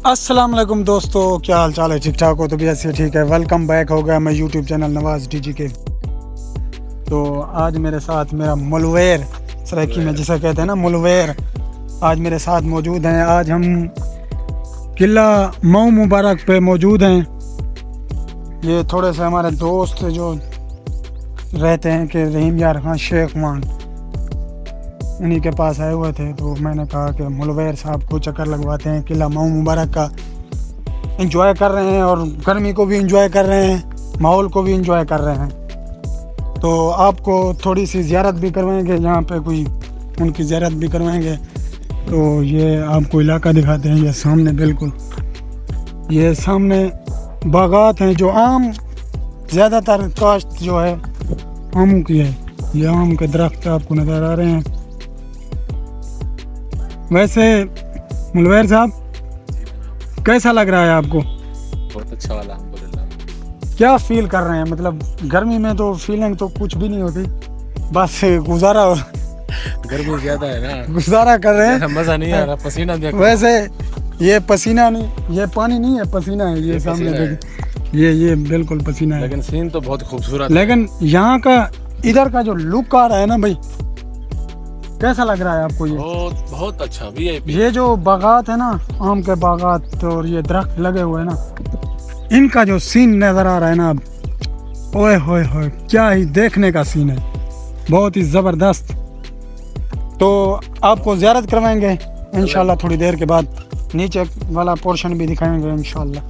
अस्सलाम वालेकुम दोस्तों, क्या हाल चाल है? ठीक ठाक हो तो भी ऐसे ठीक है। वेलकम बैक हो गया मैं यूट्यूब चैनल नवाज डीजी के। तो आज मेरे साथ मेरा मुलवेर सराइकी में जिसे कहते हैं ना मुलवेर, आज मेरे साथ मौजूद हैं। आज हम किला मऊ मुबारक पे मौजूद हैं। ये थोड़े से हमारे दोस्त जो रहते हैं कि रहीम यार खान शेख मान, इन्हीं के पास आए हुए थे। तो मैंने कहा कि मुलवेर साहब को चक्कर लगवाते हैं। किला मऊ मुबारक का एंजॉय कर रहे हैं और गर्मी को भी एंजॉय कर रहे हैं, माहौल को भी एंजॉय कर रहे हैं। तो आपको थोड़ी सी ज़ियारत भी करवाएंगे, यहाँ पे कोई उनकी ज़ियारत भी करवाएंगे। तो ये आपको इलाका दिखाते हैं। ये सामने बिल्कुल ये सामने बागात हैं जो आम, ज़्यादातर काश्त जो है आम की है। ये आम के दरख्त आपको नज़र आ रहे हैं। वैसे मुलवेर साहब, कैसा लग रहा है आपको? बहुत अच्छा वाला, अल्हम्दुलिल्लाह। क्या फील कर रहे हैं? मतलब गर्मी में तो फीलिंग तो कुछ भी नहीं होती, बस गुजारा गर्मी ज्यादा है ना, गुजारा कर रहे हैं। मजा नहीं आ रहा, पसीना देखो। वैसे ये पसीना नहीं, ये पानी नहीं है, पसीना है। ये सामने देखिए, ये बिल्कुल पसीना है। लेकिन सीन तो बहुत खूबसूरत। लेकिन यहाँ का इधर का जो लुक आ रहा है ना भाई, कैसा लग रहा है आपको? ये बहुत बहुत अच्छा वीआईपी। ये जो बागात है ना, आम के बागात और ये दरख्त लगे हुए हैं ना, इनका जो सीन नज़र आ रहा है ना अब, ओए होए होए, क्या ही देखने का सीन है, बहुत ही ज़बरदस्त। तो आपको ज़ियारत करवाएंगे इंशाल्लाह थोड़ी देर के बाद। नीचे वाला पोर्शन भी दिखाएंगे इंशाल्लाह।